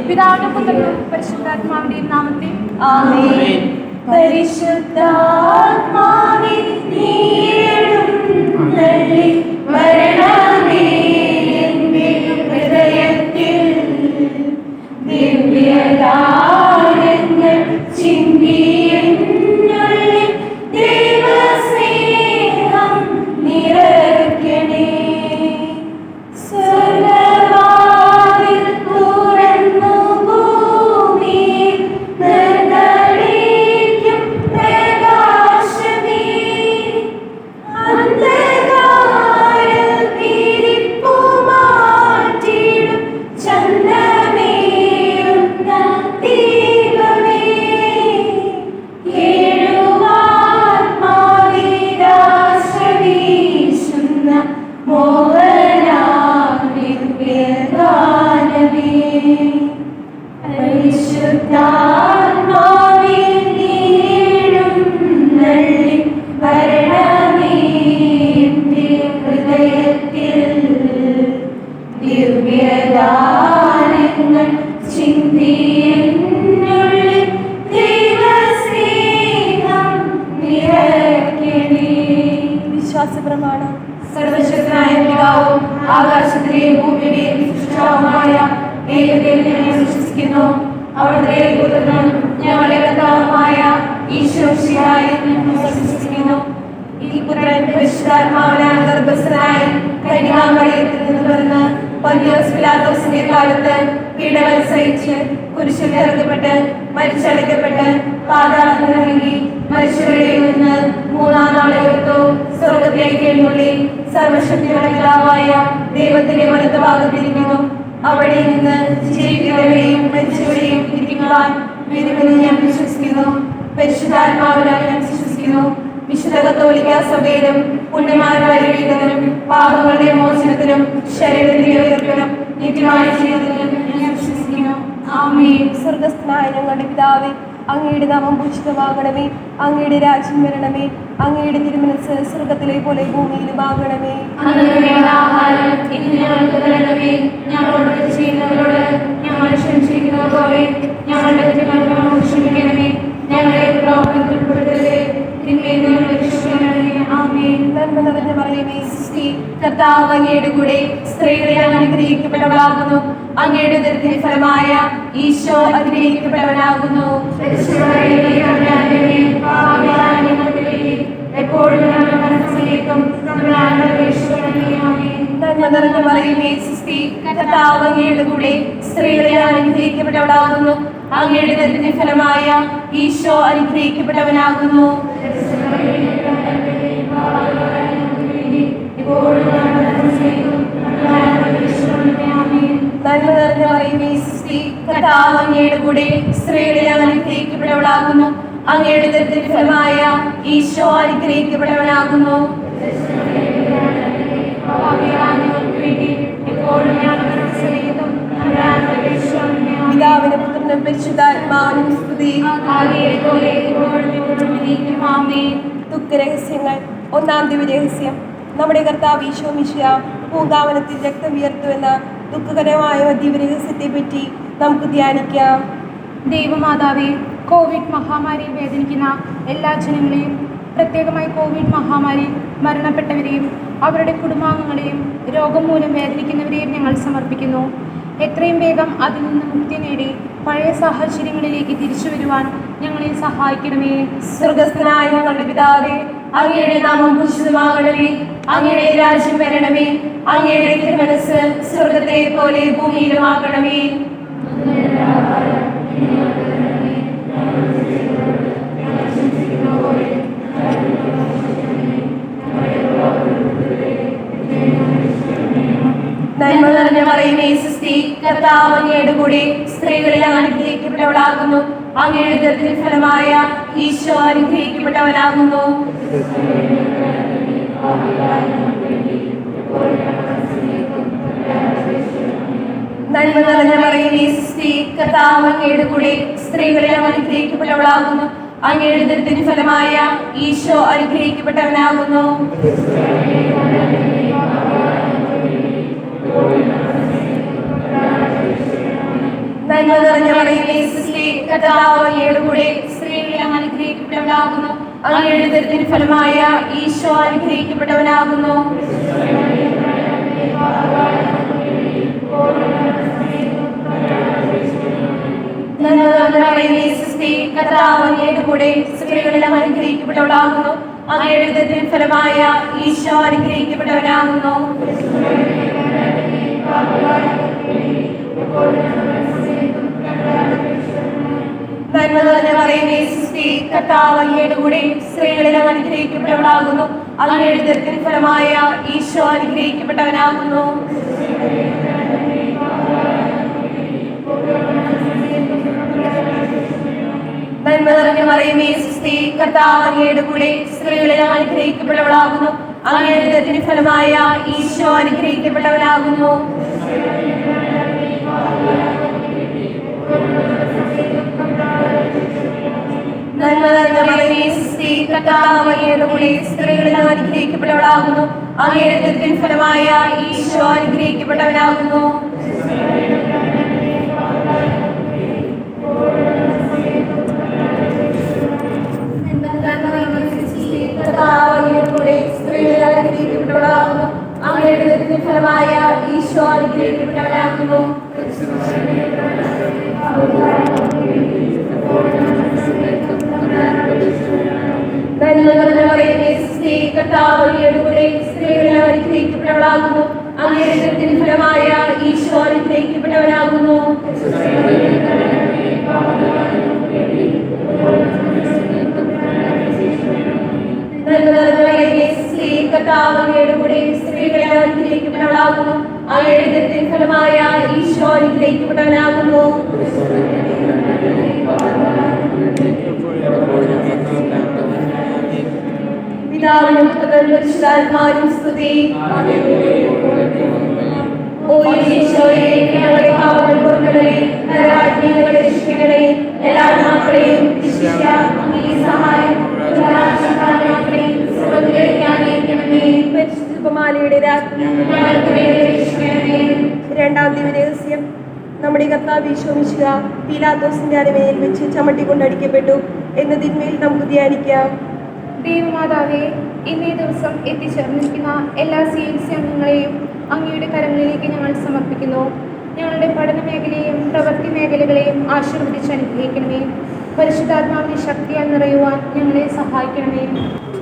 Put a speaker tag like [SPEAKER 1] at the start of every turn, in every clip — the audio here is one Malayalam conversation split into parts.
[SPEAKER 1] പിതാവിന്റെ പുത്രനും പരിശുദ്ധാത്മാവിന്റെയും നാമത്തിൽ
[SPEAKER 2] ആമേൻ. പരിശുദ്ധാത്മാവേ നീ എഴുന്നള്ളി വരണമേ എൻ്റെ ഹൃദയത്തിൽ. ദിവ്യദാനങ്ങൾ ചിന്തി എന്നുള്ളിൽ ദൈവസ്നേഹം നിറയ്ക്കണേ. സ്വർഗ്ഗവാതിൽ തുറന്നു ഭൂമിയിൽ നിർന്നടിക്കും പ്രകാശമേ. അന്ധകാരം തിരിപ്പു മാറ്റിടും ചന്ദ്രമേറുന്ന ദീപമേ. ഏഴുവാത്മാവിലാശ്രയിക്കുന്ന മോഹനാദിവ്യഗാനമേ. പരിശുദ്ധാത്മാവേ നീ എഴുന്നള്ളി വരണമേ എൻ്റെ ഹൃദയത്തിൽ. ദിവ്യദാനങ്ങൾ ചിന്തി എന്നുള്ളിൽ ദൈവസ്നേഹം നിറയ്ക്കണേ.
[SPEAKER 3] വിശ്വാസ പ്രമാണം.
[SPEAKER 2] സർവശക്തനായ പിതാവും ആകാശത്തിലെയും ഭൂമിയുടെയും സൃഷ്ടാവുമായ ദൈവത്തിൽ ഞാൻ വിശ്വസിക്കുന്നു. അവിടുത്തെ ഏകപുത്രനും ഞങ്ങളുടെ കർത്താവുമായ ഈശോ മിശിഹായിൽ ഞാൻ വിശ്വസിക്കുന്നു. ഈ പുത്രൻ പരിശുദ്ധാത്മാവിനാൽ ഗർഭസ്ഥനായി കന്യാമറിയത്തിൽ നിന്ന് പിറന്ന് പന്തിയോസ് പിലാത്തോസിന്റെ കാലത്ത് പീഡകൾ സഹിച്ച് കുരിശിൽ ഇറക്കപ്പെട്ട് മരിച്ചടക്കപ്പെട്ട് പാതാളത്തിൽ ഇറങ്ങി മരിച്ചവരുടെ നിന്ന് മൂന്നാം നാളെ ഉയർത്തു സ്വർഗ്ഗത്തിലേക്ക് എഴുന്നള്ളി സർവശക്തിയുടെ പിതാവായ ദൈവത്തിന്റെ വലത്തുഭാഗത്തിരിക്കുന്നു. അവിടെ നിന്ന് ജീവിക്കുന്നവരെയും മരിച്ചവരെയും ഇരിക്കുവാൻ വരുമെന്ന് ഞാൻ വിശ്വസിക്കുന്നു. പരിശുദ്ധാത്മാവിനാൽ ഞാൻ വിശ്വസിക്കുന്നു. വിശുദ്ധ കത്തോലിക്ക സഭയിലും പുണ്യമാരുടെ വീടുതലും പാപങ്ങളുടെ മോചനത്തിനും ശരീരത്തിന്റെ ഉയർപ്പിനും നിത്യമായ ജീവിതത്തിലും ഞാൻ വിശ്വസിക്കുന്നു. ആമേൻ.
[SPEAKER 3] സ്വർഗസ്ഥനായ ഞങ്ങളുടെ പിതാവേ, അങ്ങയുടെ നാമം പൂജിതമാകണമേ. അങ്ങയുടെ രാജ്യം വരണമേ. അങ്ങയുടെ തിരുമനസ്സ് സ്വർഗത്തിലെ പോലെ ഭൂമിയിലും ആകണമേ.
[SPEAKER 2] അന്നേരമുള്ള ആഹാരം ഇന്ന് ഞങ്ങൾക്ക് തരണമേ. ഞങ്ങളോട് തെറ്റ് ചെയ്യുന്നവരോട് ഞങ്ങൾ ക്ഷമിച്ചിരിക്കുന്നത് പോലെ ഞങ്ങളുടെ തെറ്റുകൾ ക്ഷമിക്കണമേ. ഞങ്ങളെ പ്രലോഭനത്തിൽ ഉൾപ്പെടുത്തരുതേ, തിന്മയിൽ നിന്ന് ഞങ്ങളെ രക്ഷിക്കണമേ. ആമേൻ.
[SPEAKER 3] നന്മ നിറഞ്ഞ മറിയമേ,
[SPEAKER 2] സ്തുതി. കർത്താവ് അങ്ങയുടെ കൂടെ സ്ത്രീകളെ അനുഗ്രഹിക്കപ്പെട്ടവളാകുന്നു. അങ്ങയുടെ ഉദരത്തിൻ ഫലമായ ഈശോ അനുഗ്രഹിക്കപ്പെട്ടവനാകുന്നു. എപ്പോഴും ഞങ്ങളുടെ മനസ്സിലേക്കും
[SPEAKER 3] നന്മ നിറഞ്ഞ മറിയമേ,
[SPEAKER 2] സ്തുതി. കർത്താവ് അങ്ങയുടെ കൂടെ സ്ത്രീകളെ അനുഗ്രഹിക്കപ്പെട്ടവളാകുന്നു. അങ്ങയുടെ ഉദരത്തിൻ ഫലമായ ഈശോ അനുഗ്രഹിക്കപ്പെട്ടവനാകുന്നു.
[SPEAKER 3] നന്മ നിറഞ്ഞ മറിയമേ,
[SPEAKER 2] സ്തുതി. കർത്താവ് അങ്ങയുടെ കൂടെ സ്ത്രീകളെ അനുഗ്രഹിക്കപ്പെട്ടവളാകുന്നു. അങ്ങയുടെ ഉദരത്തിൻ ഫലമായ ഈശോ അനുഗ്രഹിക്കപ്പെട്ടവനാകുന്നു.
[SPEAKER 3] പിതാവിനും പുത്രനും പരിശുദ്ധാത്മാവിനും സ്തുതി. ദുഃഖരഹസ്യങ്ങൾ. ഒന്നാം ദിവ്യരഹസ്യം. നമ്മുടെ കർത്താവ് ഈശോ മിശിഹാ പൂങ്കാവനത്തിൽ രക്തം വിയർത്തു എന്ന ദുഃഖകരമായ ദിവ്യരഹസ്യത്തെ പറ്റി നമുക്ക് ധ്യാനിക്കാം.
[SPEAKER 1] ദൈവമാതാവേ, കോവിഡ് മഹാമാരിയിൽ വേദനിക്കുന്ന എല്ലാ ജനങ്ങളെയും, പ്രത്യേകമായി കോവിഡ് മഹാമാരിയിൽ മരണപ്പെട്ടവരെയും അവരുടെ കുടുംബാംഗങ്ങളെയും രോഗം മൂലം വേദനിക്കുന്നവരെയും ഞങ്ങൾ സമർപ്പിക്കുന്നു. എത്രയും വേഗം അതിൽ നിന്ന് മുക്തി നേടി പഴയ സാഹചര്യങ്ങളിലേക്ക് തിരിച്ചു വരുവാൻ ഞങ്ങളെ സഹായിക്കണമേ.
[SPEAKER 2] സ്വർഗസ്ഥനായ ഞങ്ങളുടെ പിതാവേ, അങ്ങയുടെ നാമം പൂജിതമാകണമേ. അങ്ങയുടെ രാജ്യം വരണമേ. അങ്ങയുടെ തിരുമനസ്സ് സ്വർഗത്തെ പോലെ ഭൂമിയിലുമാകണമേ. നന്മ നിറഞ്ഞ മറിയമേ, സ്തുതി. കർത്താവ് അങ്ങയുടെ കൂടെ സ്ത്രീകളിൽ അനുഗ്രഹിക്കപ്പെട്ടവളാകുന്നു. അങ്ങയുടെ ഉദരത്തിൻ ഫലമായ ഈശോ അനുഗ്രഹിക്കപ്പെട്ടവനാകുന്നു. നന്മ നിറഞ്ഞ മറിയമേ, സ്തുതി. കർത്താവ് അങ്ങയുടെ കൂടെ സ്ത്രീകളിൽ അനുഗ്രഹിക്കപ്പെട്ടവളാകുന്നു. അങ്ങയുടെ ഉദരത്തിൻ ഫലമായ ഈശോ അനുഗ്രഹിക്കപ്പെട്ടവനാകുന്നു. നന്മ നിറഞ്ഞ മറിയമേ സുസ്തി, കർത്താവ് അങ്ങയുടെ കൂടെ സ്ത്രീകളിൽ അങ്ങ് അനുഗ്രഹിക്കപ്പെട്ടവനാകുന്നു. അങ്ങയുടെ ഉദരത്തിൻ ഫലമായ ഈശോ അനുഗ്രഹിക്കപ്പെട്ടവനാകുന്നു. നന്മ നിറഞ്ഞ മറിയമേ സുസ്തി, കർത്താവ് അങ്ങയുടെ കൂടെ സ്ത്രീകളിൽ അങ്ങ് അനുഗ്രഹിക്കപ്പെട്ടവളാകുന്നു. അങ്ങയുടെ ഉദരത്തിൻ ഫലമായ ഈശോ അനുഗ്രഹിക്കപ്പെട്ടവനാകുന്നു. നന്മ നിറഞ്ഞ മറിയമേ സുസ്തി, കർത്താവ് അങ്ങയുടെ കൂടെ സ്ത്രീകളിൽ അങ്ങ് അനുഗ്രഹിക്കപ്പെട്ടവളാകുന്നു. അങ്ങയുടെ ഉദരത്തിൻ ഫലമായ ഈശോ അനുഗ്രഹിക്കപ്പെട്ടവനാകുന്നു. നന്മ നിറഞ്ഞ മറിയമേ സുസ്തി, കർത്താവ് അങ്ങയുടെ കൂടെ സ്ത്രീകളിൽ അങ്ങ് അനുഗ്രഹിക്കപ്പെട്ടവളാകുന്നു. അങ്ങയുടെ ഉദരത്തിൻ ഫലമായ ഈശോ അനുഗ്രഹിക്കപ്പെട്ടവനാകുന്നു. നന്മ നിറഞ്ഞ മറിയമേ സുസ്തി, കർത്താവ് അങ്ങയുടെ കൂടെ സ്ത്രീകളിൽ അങ്ങ് അനുഗ്രഹിക്കപ്പെട്ടവളാകുന്നു. അങ്ങയുടെ ഉദരത്തിൻ ഫലമായ ഈശോ അനുഗ്രഹിക്കപ്പെട്ടവനാകുന്നു. കർത്താവ് അങ്ങയുടെ കൂടെ സ്ത്രീകളിൽ അനുഗ്രഹിക്കപ്പെട്ടവളാകുന്നു. അങ്ങയുടെ ഉദരത്തിൻ ഫലമായ ഈശോ അനുഗ്രഹിക്കപ്പെട്ടവനാകുന്നു. നന്മ നിറഞ്ഞ മറിയമേ സുസ്തി, കർത്താവ് അങ്ങയുടെ കൂടെ സ്ത്രീകളിൽ അനുഗ്രഹിക്കപ്പെട്ടവളാകുന്നു. അങ്ങയുടെ ഉദരത്തിൻ ഫലമായ ഈശോ അനുഗ്രഹിക്കപ്പെട്ടവനാകുന്നു. നന്മ നിറഞ്ഞ മറിയമേ സുസ്തി, കർത്താവ് അങ്ങയുടെ കൂടെ സ്ത്രീകളിൽ അനുഗ്രഹിക്കപ്പെട്ടവളാകുന്നു. അങ്ങയുടെ ഉദരത്തിൻ ഫലമായ ഈശോ അനുഗ്രഹിക്കപ്പെട്ടവനാകുന്നു. പിതാവിനും പുത്രനും പരിശുദ്ധാത്മാവിനും സ്തുതി. ഓ ഈശോയെ, ഞങ്ങളുടെ പാപങ്ങൾ പൊറുക്കണമേ, നരകാഗ്നിയിൽ നിന്ന് ഞങ്ങളെ രക്ഷിക്കണമേ. എല്ലാ ആത്മാക്കളെയും വിശിഷ്യ അങ്ങേ സഹായം
[SPEAKER 3] പരിശുദ്ധമാലയുടെ രാജ്ഞി രണ്ടാം ദിവരഹസ്യം. നമ്മുടെ കർത്താവ് ഈശോ മിശിഹ പീലാത്തോസിന്റെ അരമേൽ വെച്ച് ചമ്മട്ടിക്കൊണ്ടടിക്കപ്പെട്ടു എന്നതിന്മേൽ നമുക്ക് ധ്യാനിക്കാം.
[SPEAKER 1] ദൈവമാതാവേ, ഇന്നേ ദിവസം എത്തിച്ചേർന്നിരിക്കുന്ന എല്ലാ CLC അംഗങ്ങളെയും അങ്ങയുടെ കരങ്ങളിലേക്ക് ഞങ്ങൾ സമർപ്പിക്കുന്നു. ഞങ്ങളുടെ പഠന മേഖലയെയും പ്രവൃത്തി മേഖലകളെയും ആശീർവദിച്ച് അനുഗ്രഹിക്കണമേ. പരിശുദ്ധാത്മാവിന്റെ ശക്തിയാൽ നിറയുവാൻ ഞങ്ങളെ സഹായിക്കണമേ.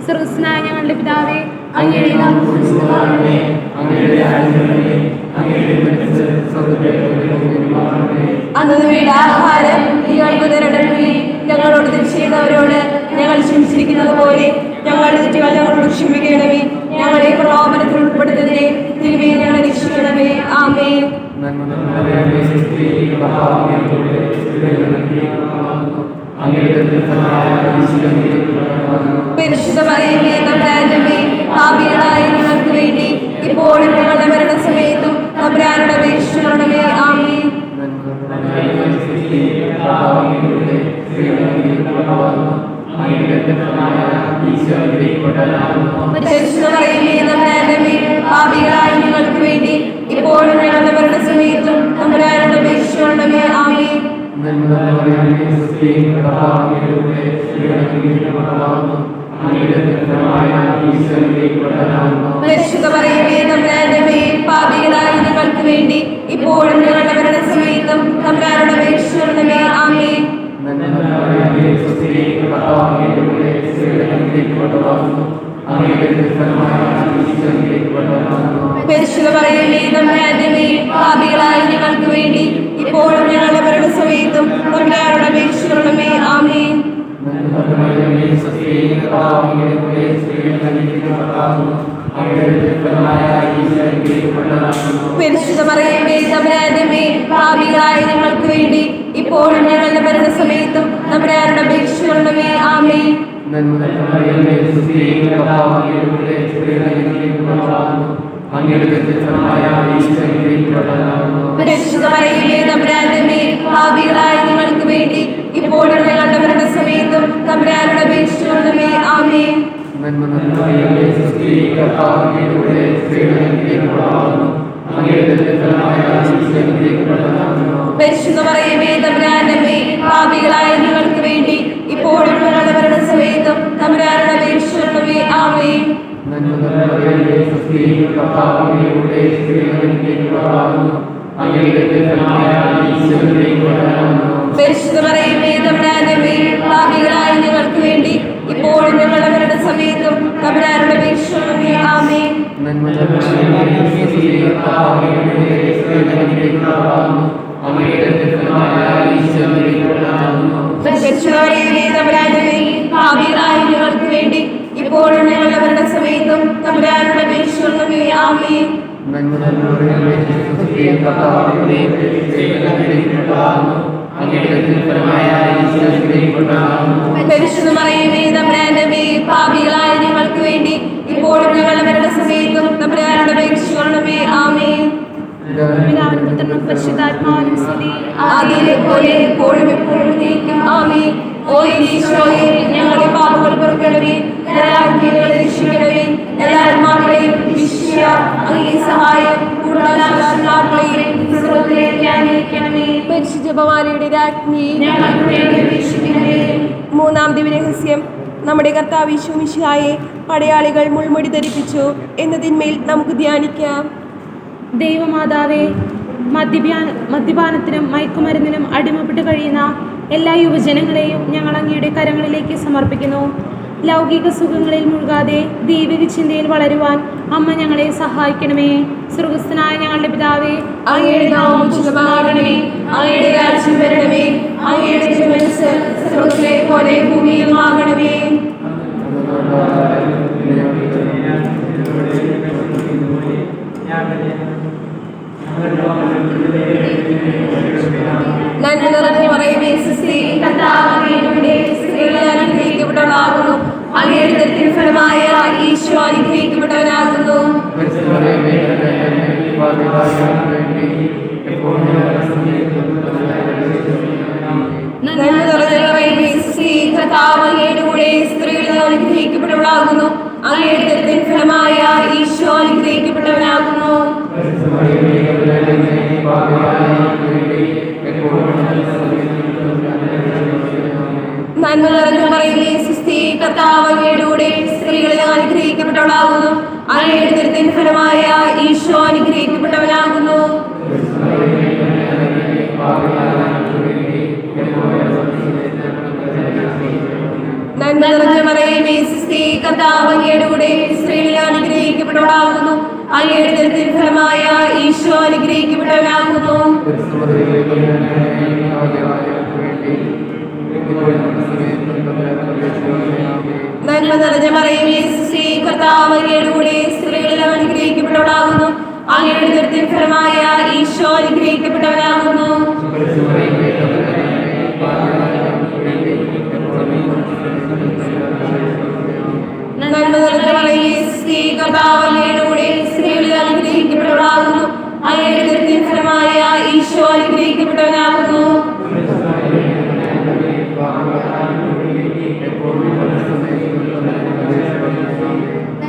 [SPEAKER 1] സ്വർഗ്ഗസ്ഥനായ ഞങ്ങളുടെ പിതാവേ,
[SPEAKER 2] അങ്ങയുടെ നാമം പൂജിതമാകണമേ. അങ്ങയുടെ രാജ്യം വരണമേ. അങ്ങയുടെ തിരുമനസ്സ് സ്വർഗ്ഗത്തിലെ പോലെ അന്നു വേണ്ട ആഹാരം ഞങ്ങൾക്ക് തരണമേ. ഞങ്ങളോട് തെറ്റ് ചെയ്യുന്നവരോട് ഞങ്ങൾ ക്ഷമിച്ചിരിക്കുന്നത് പോലെ ഞങ്ങളുടെ തെറ്റുകൾ ഞങ്ങളോട് ക്ഷമിക്കണമേ. ഞങ്ങളെ പ്രലോഭനത്തിൽ ഉൾപ്പെടുത്തതിനെ തിന്മയിൽ ഞങ്ങളെ രക്ഷിക്കണമേ. ആമേൻ. പരിശുദ്ധ മറിയമേ, തമ്പുരാന്റമ്മേ, പാപികളായ ഞങ്ങൾക്ക് വേണ്ടി ഇപ്പോഴും ഞങ്ങളുടെ മരണസമയത്തും തമ്പുരാനോട് അപേക്ഷിക്കണമേ. ആമേൻ. പരിശുദ്ധ മറിയമേ, തമ്പുരാന്റമ്മേ, പാപികളായ ഞങ്ങൾക്ക് വേണ്ടി ഇപ്പോഴും ഞങ്ങളുടെ മരണസമയത്തും തമ്പുരാനോട് അപേക്ഷിക്കണമേ. ആമേൻ. പരിശുദ്ധ മറിയമേ, തമ്പുരാന്റമ്മേ, പാപികളായ ഞങ്ങൾക്ക് വേണ്ടി ഇപ്പോഴും ഞങ്ങളുടെ മരണസമയത്തും തമ്പുരാനോട് അപേക്ഷിക്കണമേ. ആമേൻ. പരിശുദ്ധ മറിയമേ, തമ്പുരാന്റമ്മേ, പാപികളായ ഞങ്ങൾക്ക് വേണ്ടി ഇപ്പോഴും ഞങ്ങളുടെ മരണസമയത്തും തമ്പുരാനോട് അപേക്ഷിക്കണമേ. ആമേൻ. പരിശുദ്ധ മറിയമേ, തമ്പുരാന്റമ്മേ, പാപികളായ ഞങ്ങൾക്ക് വേണ്ടി ഇപ്പോഴും ഞങ്ങളുടെ മരണസമയത്തും തമ്പുരാനോട് അപേക്ഷിക്കണമേ. ആമേൻ. പരിശുദ്ധ മറിയമേ, തമ്പുരാന്റമ്മേ, പാപികളായ ഞങ്ങൾക്ക് വേണ്ടി ഇപ്പോഴും ഞങ്ങളുടെ മരണസമയത്തും തമ്പുരാനോട് അപേക്ഷിക്കണമേ. ആമേൻ.
[SPEAKER 3] പരിശുദ്ധ മറിയമേ തമ്പുരാന്റെ അമ്മേ, പാപികളായ ഞങ്ങൾക്ക് വേണ്ടി ഇപ്പോഴും ഞങ്ങളുടെ മരണസമയത്തും തമ്പുരാനോട് അപേക്ഷിക്കണമേ. ആമേൻ. പരിശുദ്ധ മറിയമേ തമ്പുരാന്റെ അമ്മേ, പാപികളായ ഞങ്ങൾക്ക് വേണ്ടി ഇപ്പോഴും ഞങ്ങളുടെ മരണസമയത്തും തമ്പുരാനോട് അപേക്ഷിക്കണമേ. ആമേൻ. പരിശുദ്ധ മറിയമേ തമ്പുരാന്റെ അമ്മേ, പാപികളായ ഞങ്ങൾക്ക് വേണ്ടി ഇപ്പോഴും ഞങ്ങളുടെ മരണസമയത്തും തമ്പുരാനോട് അപേക്ഷിക്കണമേ. ആമേൻ. പരിശുദ്ധ മറിയമേ തമ്പുരാന്റെ അമ്മേ, പാപികളായ ഞങ്ങൾക്ക് വേണ്ടി ഇപ്പോഴും ഞങ്ങളുടെ മരണസമയത്തും തമ്പുരാനോട് അപേക്ഷിക്കണമേ. ആമേൻ.
[SPEAKER 1] പിതാവിനും പുത്രനും പരിശുദ്ധാത്മാവിനും സ്തുതി.
[SPEAKER 3] ആദിയിലെ പോലെ എപ്പോഴും എപ്പോഴും എന്നേക്കും. ആമേൻ. ഓ ഈശോയെ, ഞങ്ങളുടെ പാപങ്ങൾ പൊറുക്കണമേ, ഞങ്ങളെ രക്ഷിക്കണമേ, എല്ലാ ആത്മാക്കളെയും വിശിഷ്യ അങ്ങേ സഹായം കൂടുതലാത്മാക്കളെയും സ്വർഗ്ഗത്തിലേക്ക് ആനയിക്കണമേ. പരിശുദ്ധ ജപമാലയുടെ രാജ്ഞി
[SPEAKER 2] ഞങ്ങൾക്ക് വേണ്ടി അപേക്ഷിക്കണമേ.
[SPEAKER 3] മൂന്നാം ദിവ്യരഹസ്യം. നമ്മുടെ കർത്താവ് യേശു മിശിഹായെ പടയാളികൾ മുൾമുടി ധരിപ്പിച്ചു എന്നതിന്മേൽ നമുക്ക് ധ്യാനിക്കാം.
[SPEAKER 1] ദൈവമാതാവേ, മദ്യപാനത്തിനും മയക്കുമരുന്നിനും അടിമപ്പെട്ട് കഴിയുന്ന എല്ലാ യുവജനങ്ങളെയും ഞങ്ങൾ അങ്ങയുടെ കരങ്ങളിലേക്ക് സമർപ്പിക്കുന്നു. ലൗകിക സുഖങ്ങളിൽ മുഴുകാതെ ദൈവിക ചിന്തയിൽ വളരുവാൻ അമ്മ ഞങ്ങളെ സഹായിക്കണമേ. സ്വർഗ്ഗസ്ഥനായ ഞങ്ങളുടെ പിതാവേ,
[SPEAKER 3] അങ്ങയുടെ നാമം ഉചിതമാകണമേ, അങ്ങയുടെ രാജ്യം വരണമേ, അങ്ങയുടെ തിരുമനസ്സ് സ്വർഗ്ഗത്തിലെ പോലെ ഭൂമിയിലും ആകണമേ. നന്മ നിറഞ്ഞ മറിയമേ, സ്വസ്തി, കർത്താവ് അങ്ങയുടെ സ്ത്രീകളിൽ അനുഗ്രഹിക്കപ്പെട്ടവളാകുന്നു. അങ്ങയുടെ ഉദരത്തിൻ ഫലമായ ഈശോ അനുഗ്രഹിക്കപ്പെട്ടവനാകുന്നു. നന്മ നിറഞ്ഞ മറിയമേ, സ്വസ്തി, കർത്താവ് അങ്ങയുടെ കൂടെ സ്ത്രീകളിൽ അനുഗ്രഹിക്കപ്പെട്ടവളാകുന്നു. അങ്ങയുടെ ഉദരത്തിൻ ഫലമായ ഈശോ അനുഗ്രഹിക്കപ്പെട്ടവനാകുന്നു. നന്മ നിറഞ്ഞ മറിയമേ, സ്വസ്തി, കർത്താവ് അങ്ങയുടെ കൂടെ സ്ത്രീകളിൽ അനുഗ്രഹിക്കപ്പെട്ടവളാകുന്നു. അങ്ങയുടെ ഉദരത്തിൻ ഫലമായ ഈശോ അനുഗ്രഹിക്കപ്പെട്ടവനാകുന്നു. നന്മ നിറഞ്ഞ മറിയമേ, സ്വസ്തി, കർത്താവ് അങ്ങയുടെ കൂടെ സ്ത്രീകളിൽ അനുഗ്രഹിക്കപ്പെട്ടവളാകുന്നു. അങ്ങയുടെ ഉദരത്തിൻ ഫലമായ ഈശോ അനുഗ്രഹിക്കപ്പെട്ടവനാകുന്നു. നന്മ നിറഞ്ഞ മറിയമേ, സ്വസ്തി, കർത്താവ് അങ്ങയുടെ കൂടെ സ്ത്രീകളിൽ അനുഗ്രഹിക്കപ്പെട്ടവളാകുന്നു. അങ്ങയുടെ ഉദരത്തിൻ ഫലമായ ഈശോ അനുഗ്രഹിക്കപ്പെട്ടവനാകുന്നു. നന്മ നിറഞ്ഞ മറിയമേ, സ്വസ്തി, കർത്താവ് അങ്ങയുടെ കൂടെ സ്ത്രീകളിൽ അനുഗ്രഹിക്കപ്പെട്ടവളാകുന്നു. അങ്ങയുടെ ഉദരത്തിൻ ഫലമായ ഈശോ അനുഗ്രഹിക്കപ്പെട്ടവനാകുന്നു.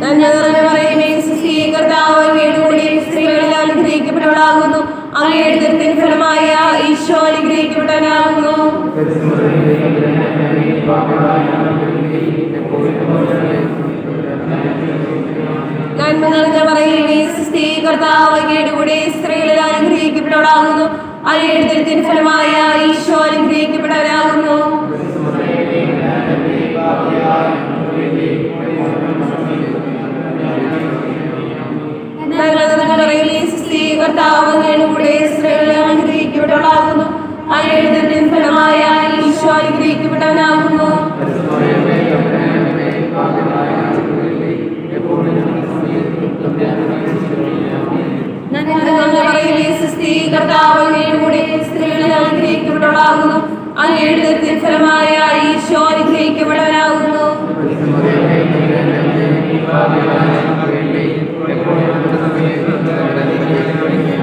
[SPEAKER 3] നന്മ നിറഞ്ഞ മറിയമേ, സ്വസ്തി, കർത്താവ് അങ്ങയുടെ കൂടെ സ്ത്രീകളിൽ അനുഗ്രഹിക്കപ്പെട്ടവളാകുന്നു. അങ്ങയുടെ ഉദരത്തിൻ ഫലമായ ഈശോ അനുഗ്രഹിക്കപ്പെട്ടവനാകുന്നു. നന്മ നിറഞ്ഞ മറിയമേ, സ്വസ്തി, കർത്താവ് അങ്ങയുടെ കൂടെ സ്ത്രീകളിൽ അനുഗ്രഹിക്കപ്പെട്ടവളാകുന്നു. അങ്ങയുടെ ഉദരത്തിൻ ഫലമായ ഈശോ അനുഗ്രഹിക്കപ്പെട്ടവനാകുന്നു. നന്മ നിറഞ്ഞ മറിയമേ, സ്വസ്തി, കർത്താവ് അങ്ങയുടെ കൂടെ സ്ത്രീകളിൽ അനുഗ്രഹിക്കപ്പെട്ടവളാകുന്നു. അങ്ങയുടെ ഉദരത്തിൻ ഫലമായ ഈശോ അനുഗ്രഹിക്കപ്പെട്ടവനാകുന്നു. നന്മ നിറഞ്ഞ മറിയമേ, സ്വസ്തി, കർത്താവ് അങ്ങയുടെ കൂടെ സ്ത്രീകളിൽ അനുഗ്രഹിക്കപ്പെട്ടവളാകുന്നു. അങ്ങയുടെ ഉദരത്തിൻ ഫലമായ ഈശോ അനുഗ്രഹിക്കപ്പെട്ടവനാകുന്നു.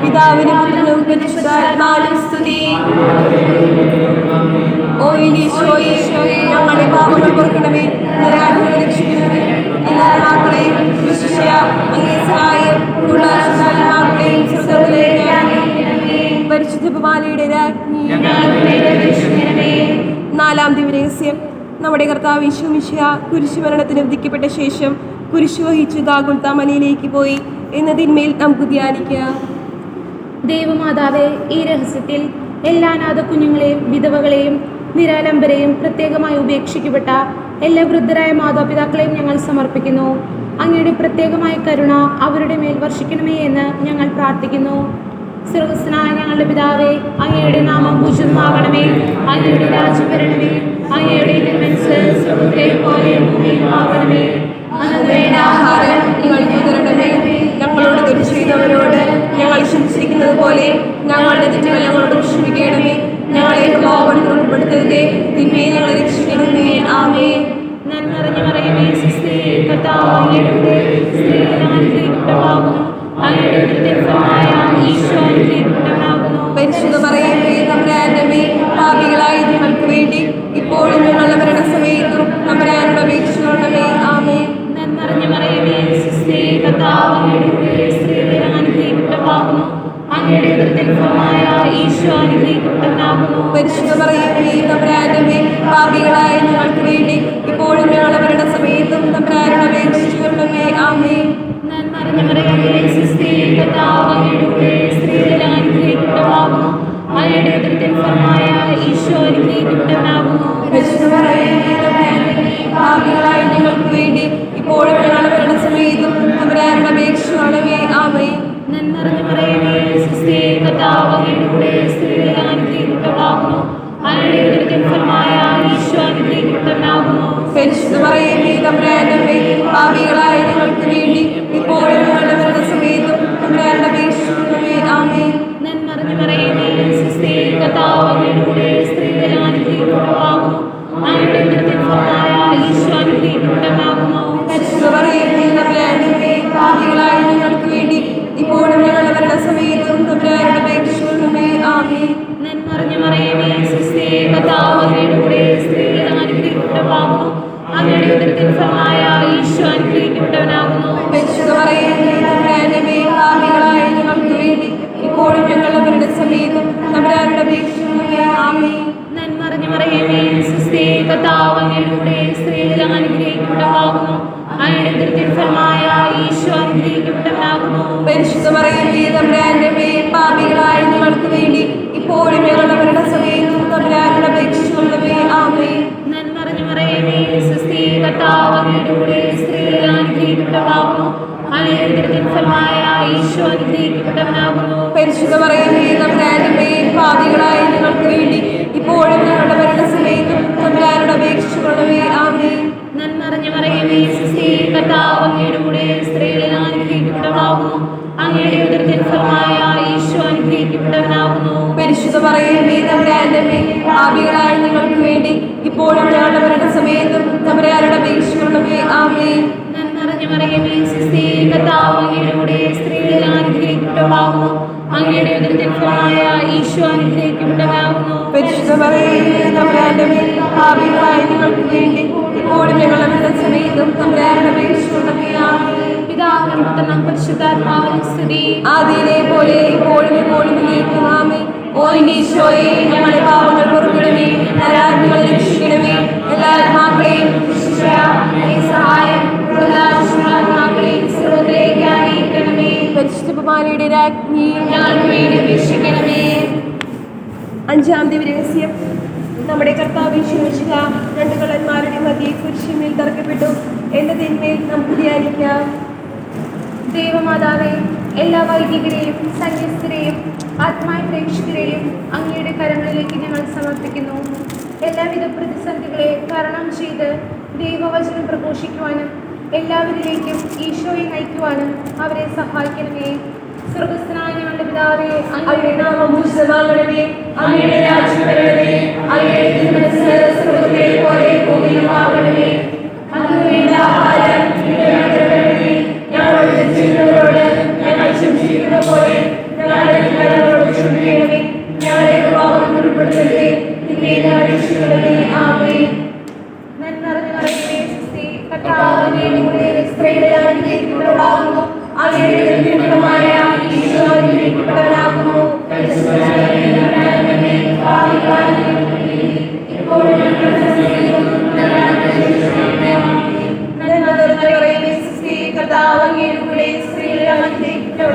[SPEAKER 3] പിതാവിനും പുത്രനും പരിശുദ്ധാത്മാവിനും സ്തുതി. ഓ ഈശോയെ, ഞങ്ങളുടെ പാപങ്ങൾ പൊറുക്കണമേ, നിരാശകളെ രക്ഷിക്കണമേ, എല്ലാ ആത്മാക്കളെയും വിശിഷ്യ അങ്ങേ സഹായം കൂടുതലാത്മാക്കളെയും സ്വർഗ്ഗത്തിലേക്ക് ആനയിക്കണമേ. പരിശുദ്ധ ജപമാലയുടെ രാജ്ഞി
[SPEAKER 2] ഞങ്ങൾക്ക് വേണ്ടി അപേക്ഷിക്കണമേ.
[SPEAKER 3] നാലാം ദിവരഹസ്യം. നമ്മുടെ കർത്താവ് യേശു മിശിഹ കുരിശുമരണത്തിന് വിധിക്കപ്പെട്ട ശേഷം കുരിശു വഹിച്ച് ഗാഗുൽത്ത മലയിലേക്ക് പോയി എന്നതിന്മേൽ നമുക്ക് ധ്യാനിക്കാം.
[SPEAKER 1] ദൈവമാതാവേ, ഈ രഹസ്യത്തിൽ എല്ലാ അനാഥ കുഞ്ഞുങ്ങളെയും വിധവകളെയും നിരാലംബരെയും പ്രത്യേകമായി ഉപേക്ഷിക്കപ്പെട്ട എല്ലാ വൃദ്ധരായ മാതാപിതാക്കളെയും ഞങ്ങൾ സമർപ്പിക്കുന്നു. അങ്ങയുടെ പ്രത്യേകമായ കരുണ അവരുടെ മേൽ വർഷിക്കണമേ എന്ന് ഞങ്ങൾ പ്രാർത്ഥിക്കുന്നു. സ്വർഗ്ഗസ്ഥനായ ഞങ്ങളുടെ പിതാവേ, അങ്ങയുടെ നാമം പൂജിതമാകണമേ. അങ്ങയുടെ രാജ്യം വരണമേ. അങ്ങയുടെ തിരുമനസ്സ് സ്വർഗ്ഗത്തിലെ പോലെ ഭൂമിയിലും ആകണമേ.
[SPEAKER 3] വേണ്ട ആഹാരം ഞങ്ങൾക്ക് തരണമേ. ഞങ്ങളോട് തെറ്റ് ചെയ്തവരോട് ഞങ്ങൾ ക്ഷമിച്ചിരിക്കുന്നത് പോലെ ഞങ്ങളുടെ തെറ്റുകൾ ഞങ്ങളോട് ക്ഷമിക്കണമേ. ഞങ്ങളെ പ്രലോഭനത്തിൽ ഉൾപ്പെടുത്തരുതേ, തിന്മയെ ഞങ്ങളെ രക്ഷിക്കണമേ. ആമേൻ.
[SPEAKER 1] നന്മ നിറഞ്ഞ മറിയമേ, സ്വസ്തി, കർത്താവ് അങ്ങയുടെ കൂടെ സ്ത്രീകൾ അനുഗ്രഹിക്കപ്പെട്ടവളാകുന്നു. അങ്ങയുടെ ഉദരത്തിൻ ഫലമായ ഈശോ അനുഗ്രഹിക്കപ്പെട്ടവനാകുന്നു.
[SPEAKER 3] പരിശുദ്ധ മറിയമേ, തമ്പുരാന്റെ അമ്മേ, പാപികളായ ഞങ്ങൾക്ക് വേണ്ടി ഇപ്പോഴും ഞങ്ങളുടെ മരണസമയത്തും തമ്പുരാനോട് അപേക്ഷിക്കണമേ. ആമേൻ.
[SPEAKER 1] നന്മ നിറഞ്ഞ മറിയമേ, സ്വസ്തി, കർത്താവ് അങ്ങയുടെ കൂടെ സ്ത്രീകൾ അനുഗ്രഹിക്കപ്പെട്ടവളാകുന്നു. അങ്ങയുടെ ഉദരത്തിൻ ഫലമായ ഈശോ അനുഗ്രഹിക്കപ്പെട്ടവനാകുന്നു.
[SPEAKER 3] പരിശുദ്ധ മറിയമേ, തമ്പുരാന്റെ അമ്മേ, പാപികളായ ഞങ്ങൾക്ക് വേണ്ടി ഇപ്പോഴും ഞങ്ങളുടെ മരണസമയത്തും തമ്പുരാനോട് അപേക്ഷിക്കണമേ. ആമേൻ.
[SPEAKER 1] നന്മ നിറഞ്ഞ മറിയമേ, സ്വസ്തി, കർത്താവ് അങ്ങയുടെ കൂടെ സ്ത്രീകൾ അനുഗ്രഹിക്കപ്പെട്ടവളാകുന്നു. അങ്ങയുടെ ഉദരത്തിൻ ഫലമായ ഈശോ അനുഗ്രഹിക്കപ്പെട്ടവനാകുന്നു.
[SPEAKER 3] പരിശുദ്ധ മറിയമേ, തമ്പുരാന്റെ അമ്മേ, പാപികളായ ഞങ്ങൾക്ക് വേണ്ടി ഇപ്പോഴും ഞങ്ങളുടെ മരണസമയത്തും തമ്പുരാനോട് അപേക്ഷിക്കണമേ. ആമേൻ.
[SPEAKER 1] നന്മ നിറഞ്ഞ മറിയമേ, സ്വസ്തി, കർത്താവ് അങ്ങയുടെ കൂടെ സ്ത്രീകൾ അനുഗ്രഹിക്കപ്പെട്ടവളാകുന്നു. അങ്ങയുടെ ഉദരത്തിൻ ഫലമായ ഈശോ അനുഗ്രഹിക്കപ്പെട്ടവനാകുന്നു.
[SPEAKER 3] പരിശുദ്ധ മറിയമേ, തമ്പുരാന്റെ അമ്മേ, പാപികളായ ഞങ്ങൾക്ക് വേണ്ടി ഇപ്പോഴും ഞങ്ങളുടെ മരണസമയത്തും തമ്പുരാനോട് അപേക്ഷിക്കണമേ. ആമേൻ.
[SPEAKER 1] നന്മ നിറഞ്ഞ മറിയമേ, സ്വസ്തി, കർത്താവ് അങ്ങയുടെ കൂടെ സ്ത്രീകൾ അനുഗ്രഹിക്കപ്പെട്ടവളാകുന്നു. അങ്ങയുടെ ഉദരത്തിൻ ഫലമായ ഈശോ അനുഗ്രഹിക്കപ്പെട്ടവനാകുന്നു.
[SPEAKER 3] പരിശുദ്ധ മറിയമേ, തമ്പുരാന്റെ അമ്മേ, പാപികളായ ഞങ്ങൾക്ക് വേണ്ടി ഇപ്പോഴും ഞങ്ങളുടെ മരണസമയത്തും തമ്പുരാനോട് അപേക്ഷിക്കണമേ. ആമേൻ.
[SPEAKER 1] നന്മ നിറഞ്ഞ മറിയമേ, സ്വസ്തി, കർത്താവ് അങ്ങയുടെ കൂടെ സ്ത്രീകൾ അനുഗ്രഹിക്കപ്പെട്ടവളാകുന്നു. അങ്ങയുടെ ഉദരത്തിൻ ഫലമായ ഈശോ അനുഗ്രഹിക്കപ്പെട്ടവനാകുന്നു.
[SPEAKER 3] പരിശുദ്ധ മറിയമേ, തമ്പുരാന്റെ അമ്മേ, പാപികളായ ഞങ്ങൾക്ക് വേണ്ടി ഇപ്പോഴും ഞങ്ങളുടെ മരണസമയത്തും തമ്പുരാനോട് അപേക്ഷിക്കണമേ. ആമേൻ.
[SPEAKER 1] നന്മ നിറഞ്ഞ മറിയമേ, സ്വസ്തി, കർത്താവ് അങ്ങയുടെ കൂടെ സ്ത്രീകൾ അനുഗ്രഹിക്കപ്പെട്ടവളാകുന്നു. അങ്ങയുടെ ഉദരത്തിൻ ഫലമായ ഈശോ അനുഗ്രഹിക്കപ്പെട്ടവനാകുന്നു.
[SPEAKER 3] പരിശുദ്ധ മറിയമേ, തമ്പുരാന്റെ അമ്മേ, പാപികളായ ഞങ്ങൾക്ക് വേണ്ടി ഇപ്പോഴും ഞങ്ങളുടെ മരണസമയത്തും തമ്പുരാനോട് അപേക്ഷിക്കണമേ. ആമേൻ.
[SPEAKER 1] നന്മ നിറഞ്ഞ മറിയമേ, സ്വസ്തി, കർത്താവ് അങ്ങയുടെ കൂടെ സ്ത്രീകൾ അനുഗ്രഹിക്കപ്പെട്ടവളാകുന്നു. അങ്ങയുടെ ഉദരത്തിൻ ഫലമായ ഈശോ അനുഗ്രഹിക്കപ്പെട്ടവനാകുന്നു.
[SPEAKER 3] പരിശുദ്ധ മറിയമേ, തമ്പുരാന്റെ അമ്മേ, പാപികളായ ഞങ്ങൾക്ക് വേണ്ടി ഇപ്പോഴും ഞങ്ങളുടെ മരണസമയത്തും തമ്പുരാനോട് അപേക്ഷിക്കണമേ. ആമേൻ.
[SPEAKER 1] നന്മ നിറഞ്ഞ മറിയമേ, സ്വസ്തി, കർത്താവ് അങ്ങയുടെ കൂടെ സ്ത്രീകൾ അനുഗ്രഹിക്കപ്പെട്ടവളാകുന്നു. അങ്ങയുടെ ഉദരത്തിൻ ഫലമായ ഈശോ അനുഗ്രഹിക്കപ്പെട്ടവനാകുന്നു.
[SPEAKER 3] പരിശുദ്ധ മറിയമേ, തമ്പുരാന്റെ അമ്മേ, പാപികളായ ഞങ്ങൾക്ക് വേണ്ടി ഇപ്പോഴും ഞങ്ങളുടെ മരണസമയത്തും തമ്പുരാനോട് അപേക്ഷിക്കണമേ. ആമേൻ.
[SPEAKER 1] നന്മ നിറഞ്ഞ മറിയമേ, സ്വസ്തി, കർത്താവ് അങ്ങയുടെ കൂടെ സ്ത്രീകൾ അനുഗ്രഹിക്കപ്പെട്ടവളാകുന്നു. അങ്ങയുടെ ഉദരത്തിൻ ഫലമായ ഈശോ അനുഗ്രഹിക്കപ്പെട്ടവനാകുന്നു.
[SPEAKER 3] പരിശുദ്ധ മറിയമേ, തമ്പുരാന്റെ അമ്മേ, പാപികളായ ഞങ്ങൾക്ക് വേണ്ടി ഇപ്പോഴും ഞങ്ങളുടെ മരണസമയത്തും തമ്പുരാനോട് അപേക്ഷിക്കണമേ. ആമേൻ.
[SPEAKER 1] പിതാവിനും പുത്രനും പരിശുദ്ധാത്മാവിനും സ്തുതി.
[SPEAKER 3] ആദിയിലെ പോലെ ഇപ്പോഴും എപ്പോഴും എന്നേക്കും. ആമേൻ. ഓ എന്റെ ഈശോയെ, ഞങ്ങളുടെ പാപങ്ങൾ പൊറുക്കണമേ, നരകാഗ്നികളെ രക്ഷിക്കണമേ. എല്ലാ ആത്മാക്കളെയും സഹായം സ്രോതയിലേക്ക് അറിയിക്കണമേ. പരിശുദ്ധ കുർബാനയുടെ രാജ്ഞി
[SPEAKER 1] ഞങ്ങൾക്ക് വേണ്ടി അപേക്ഷിക്കണമേ.
[SPEAKER 3] അഞ്ചാം ദിവരഹസ്യം. നമ്മുടെ കർത്താവ് യേശു മിശിഹ രണ്ട് കള്ളന്മാരുടെ മധ്യേ കുരിശിന്മേൽ തറക്കപ്പെട്ടു എന്നതിന്മേൽ നമുക്ക് ധ്യാനിക്കാം.
[SPEAKER 1] ദൈവമാതാവേ, എല്ലാ വൈദികരെയും സന്യസ്തരെയും ആത്മായ പ്രേക്ഷകരെയും അങ്ങയുടെ കരങ്ങളിലേക്ക് ഞങ്ങൾ സമർപ്പിക്കുന്നു. എല്ലാവിധ പ്രതിസന്ധികളെ തരണം ചെയ്ത് ദൈവവചനം പ്രഘോഷിക്കുവാനും എല്ലാവരിലേക്കും ഈശോയെ നയിക്കുവാനും അവരെ സഹായിക്കണമേ. സ്വർഗ്ഗസ്ഥനായ ഞങ്ങളുടെ പിതാവേ,
[SPEAKER 3] അങ്ങയുടെ നാമം പൂജിതമാകണമേ. അങ്ങയുടെ രാജ്യം വരണമേ. അങ്ങയുടെ തിരുമനസ്സ് സ്വർഗ്ഗത്തിലെ പോലെ ഭൂമിയിലും ആകണമേ. അന്ന് വേണ്ട ആഹാരം ഇന്ന് ഞങ്ങൾക്ക് തരണമേ. ഞങ്ങളോട് തെറ്റ് ചെയ്യുന്നവരോട് ഞങ്ങൾ ക്ഷമിച്ചിരിക്കുന്നത് പോലെ ഞങ്ങളുടെ തെറ്റുകളോട് ക്ഷമിക്കണമേ. ഞങ്ങളെ പ്രലോഭനത്തിൽ ഉൾപ്പെടുത്തരുതേ, തിന്മയെ ഞങ്ങളെ രക്ഷിക്കണമേ. ആമേൻ.
[SPEAKER 1] നന്മ നിറഞ്ഞ മറിയമേ, സ്വസ്തി, കർത്താവ്
[SPEAKER 3] കർത്താവ് അങ്ങയുടെ കൂടെ സ്ത്രീകളെ അനുഗ്രഹിക്കപ്പെട്ടവളാകുന്നു. അങ്ങയുടെ ഉദരത്തിൻ ഫലമായ ഈശോ അനുഗ്രഹിക്കപ്പെട്ടവനാകുന്നു. പരിശുദ്ധ മറിയമേ, തമ്പുരാന്റെ അമ്മേ,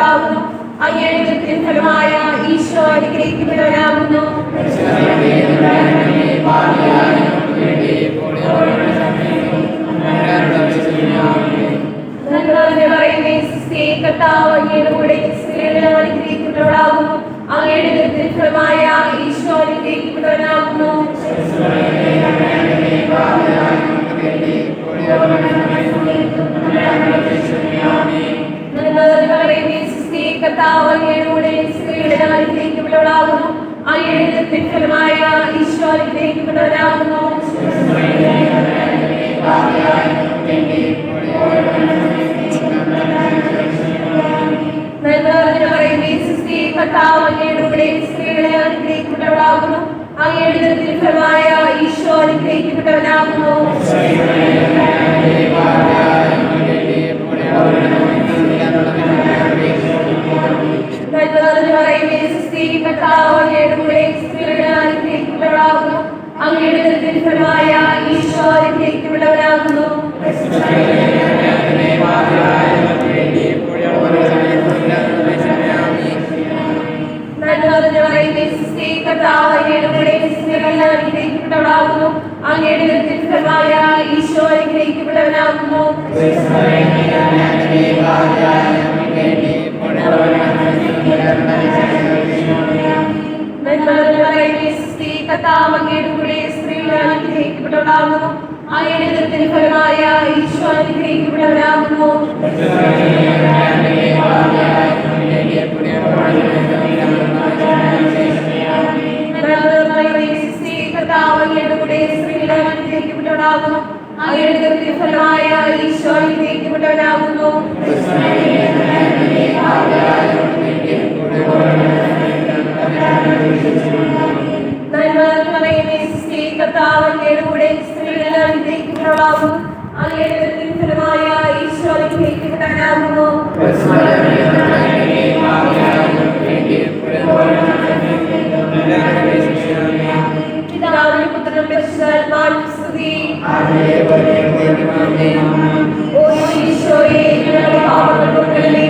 [SPEAKER 3] അനുഗ്രഹിക്കപ്പെട്ടവളാകുന്നു. അങ്ങയുടെ ഉദരത്തിൻ ഫലമായ ഈശോ അനുഗ്രഹിക്കപ്പെട്ടവനാകുന്നു. കർത്താവ് അങ്ങയുടെ കൂടെ സ്ത്രീകളിൽ അനുഗ്രഹിക്കപ്പെട്ടവളാകുന്നു. അങ്ങയുടെ ഉദരത്തിൻ ഫലമായ ഈശോ അനുഗ്രഹിക്കപ്പെട്ടവനാകുന്നു. കർത്താവ് അങ്ങയുടെ കൂടെ സ്ത്രീകളിൽ അനുഗ്രഹിക്കപ്പെട്ടവളാകുന്നു. അങ്ങയുടെ ഉദരത്തിൻ ഫലമായ ഈശോ അനുഗ്രഹിക്കപ്പെട്ടവനാകുന്നു. കർത്താവ് അങ്ങയുടെ കൂടെ സ്ത്രീകളെ അനുഗ്രഹിക്കപ്പെട്ടവളാകുന്നു. അങ്ങയുടെ ഉദരത്തിൻ ഫലമായ ഈശോ അനുഗ്രഹിക്കപ്പെട്ടവനാകുന്നു. കർത്താവ് അങ്ങയുടെ കൂടെ സ്ത്രീകളെ അനുഗ്രഹിക്കപ്പെട്ടവളാകുന്നു. അങ്ങയുടെ ഉദരത്തിൻ ഫലമായ ഈശോ അനുഗ്രഹിക്കപ്പെട്ടവനാകുന്നു. കർത്താവ് അങ്ങയുടെ കൂടെ സ്ത്രീകളിൽ അനുഗ്രഹിക്കപ്പെട്ടവളാകുന്നു. അങ്ങയുടെ ഉദരത്തിൻ ഫലമായ ഈശോ അനുഗ്രഹിക്കപ്പെട്ടവനാകുന്നു. കർത്താവ് അങ്ങയുടെ കൂടെ സ്ത്രീകളിൽ അനുഗ്രഹിക്കപ്പെട്ടവളാകുന്നു. അങ്ങയുടെ ഉദരത്തിൻ ഫലമായ ഈശോ അനുഗ്രഹിക്കപ്പെട്ടവനാകുന്നു. കർത്താവ് അങ്ങയുടെ കൂടെ സ്ത്രീകളിൽ അനുഗ്രഹിക്കപ്പെട്ടവളാകുന്നു. അങ്ങയുടെ ഉദരത്തിൻ ഫലമായ ഈശോ അനുഗ്രഹിക്കപ്പെട്ടവനാകുന്നു. കർത്താവ് അങ്ങയുടെ കൂടെ സ്ത്രീകളിൽ അനുഗ്രഹിക്കപ്പെട്ടവളാകുന്നു. അങ്ങയുടെ ഉദരത്തിൻ ഫലമായ ഈശോ അനുഗ്രഹിക്കപ്പെട്ടവനാകുന്നു. പിതാവിനും പുത്രനും പരിശുദ്ധാത്മാവിനും സ്തുതി. ഓ ഈശോയെ, ഞങ്ങളുടെ പാപങ്ങൾ പൊറുക്കണമേ.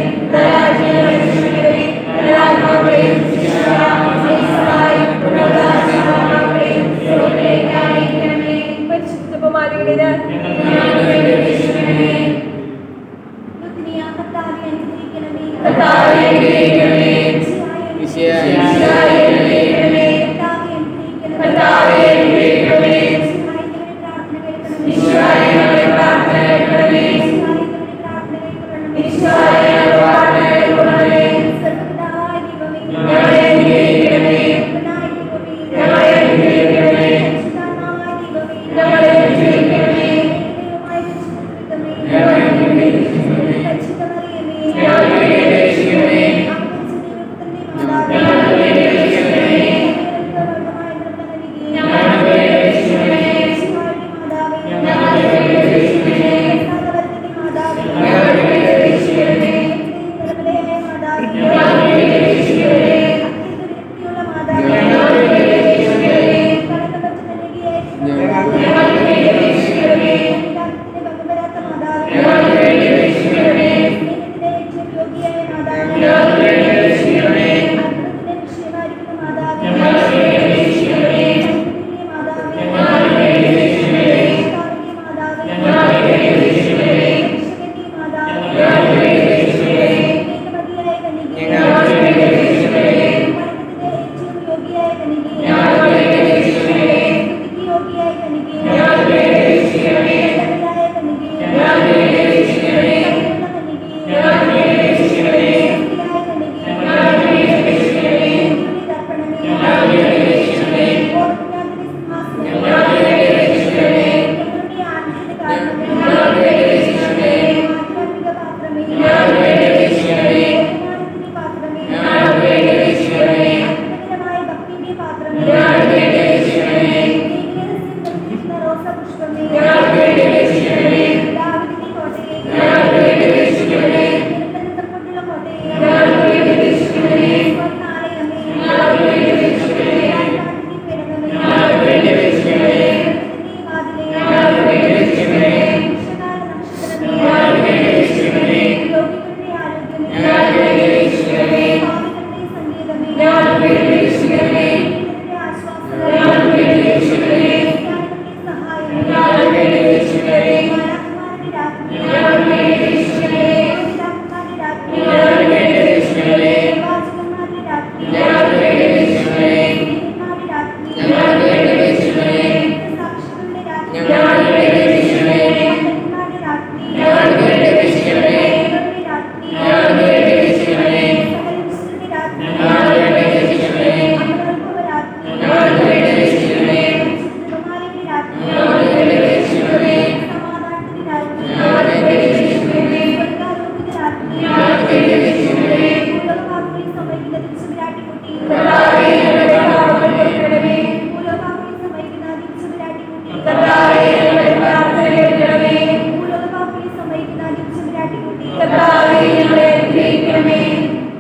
[SPEAKER 3] കർത്താവേ, ഞങ്ങളുടെ പ്രാർത്ഥന കേൾക്കണമേ.
[SPEAKER 2] ഭൂലോകപാപികളെ സമ്മതിക്കുന്ന ദിവ്യചന്ദ്രാട്ടിക്കുട്ടി,
[SPEAKER 3] കർത്താവേ, ഞങ്ങളെ അനുഗ്രഹിക്കണമേ.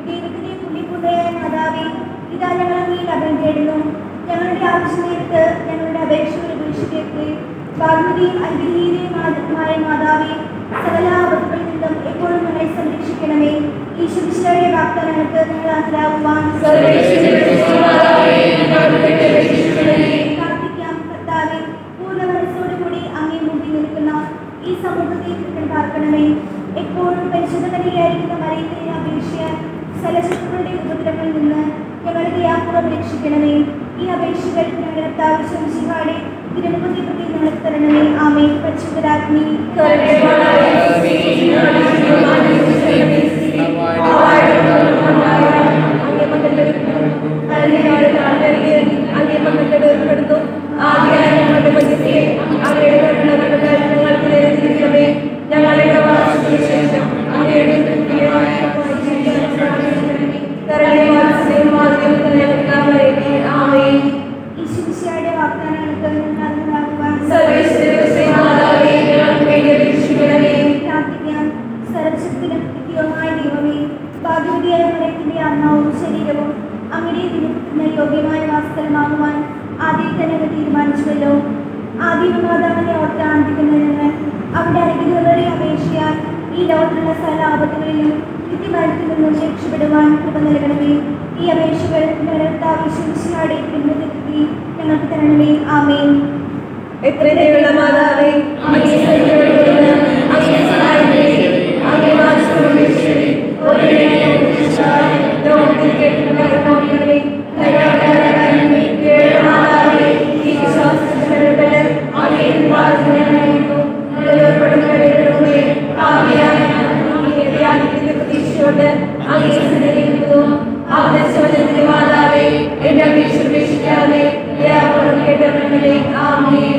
[SPEAKER 2] ദൈവത്തിന്റെ പുണ്യപൂർണ്ണയായ മാതാവേ, ഇതാ ഞങ്ങൾ അങ്ങയിൽ അഭയം തേടുന്നു. ഞങ്ങളുടെ ആവശ്യ നേരത്ത് ഞങ്ങളുടെ അപേക്ഷകൾ ഉപേക്ഷിക്കരുതേ. ഭാഗ്യവതിയും അനുഗ്രഹീതയുമായ മാതാവേ, സകല ആപത്തുകളിൽ നിന്നും എപ്പോഴും ഞങ്ങളെ സംരക്ഷിക്കണമേ. ഈശ്വരയുടെ വാഗ്ദാനങ്ങൾക്ക് ഞങ്ങൾ ആദരാകുവാൻ പ്രാർത്ഥിക്കാം. കർത്താവേ, പൂർണ്ണ മനസ്സോടുകൂടി അങ്ങേ മുമ്പിൽ നിൽക്കുന്ന ഈ സമൂഹത്തെ കൃപ പാർക്കണമേ. എപ്പോഴും പരിശുദ്ധ കന്യകയായിരിക്കുന്ന മറിയത്തിനെ അപേക്ഷിക്കാൻ സകലശത്രുക്കളുടെ ഉപദ്രവങ്ങളിൽ നിന്ന് ഞങ്ങളെ ദയാപൂർവ്വം രക്ഷിക്കണമേ. ഈ അപേക്ഷകൾ ഞങ്ങളുടെ കർത്താവിശ്വസിഹായുടെ തിരുമുഖത്തെ പ്രതി ഞങ്ങൾക്ക് തരണമേ. ആമേൻ. പരിശുദ്ധരാജ്ഞി ഈശ്വരയുടെ വാഗ്ദാനങ്ങൾക്ക് ഞങ്ങൾ ആദരാകുവാൻ പ്രാർത്ഥിക്കാം. സർവശക്തനും നിത്യവുമായ ദൈവമേ, ഭാഗ്യവതിയായ മറിയത്തിന്റെ ആത്മാവും ശരീരവും അങ്ങയുടെ ദിനത്തിന് യോഗ്യമായ വാസ്തവമാകുവാൻ ആദ്യം തന്നെ അങ്ങ് തീരുമാനിച്ചുവല്ലോ. ആദ്യം മാതാവിനെ ഓർത്ത് ആനന്ദിക്കുന്ന ഞങ്ങൾ അവിടെ അനുഗ്രഹങ്ങളെ അപേക്ഷിയാൽ ഈ ലോകത്തിലുള്ള സകല ആപത്തുകളിലും നിത്യമരണത്തിൽ നിന്നും രക്ഷപ്പെടുവാൻ കൃപ നൽകണമേ. ഈ അപേക്ഷകൾ ഞങ്ങളുടെ പിന്തുണത്തി ഞങ്ങൾക്ക് തരണമേ. ആമേൻ.
[SPEAKER 3] എത്ര ദയുള്ള മാതാവേ, അങ്ങേ സന്നിധിയിലുള്ള അങ്ങേ സഹായത്തെ അങ്ങേ വാത്സല്യത്തെ ലോകത്തിൽ കേൾക്കുന്ന അനുഭവങ്ങളെ മാതാവേ, ഈ വിശ്വാസങ്ങളുടെ അങ്ങേ പ്രാർത്ഥനയായിരുന്നു. നിലനിൽപ്പെടുന്നവരുടെ ആകെയായ ധ്യാനത്തിന്റെ പ്രതീക്ഷയോട് അങ്ങേ സന്നിധിയിലിരിക്കുന്നു. ആദർശവചനത്തിന്റെ മാതാവേ, എന്റെ അപേക്ഷ ഉപേക്ഷിക്കാതെ ദയാപൂർവ്വം കേട്ടവരുടെ ആമേൻ.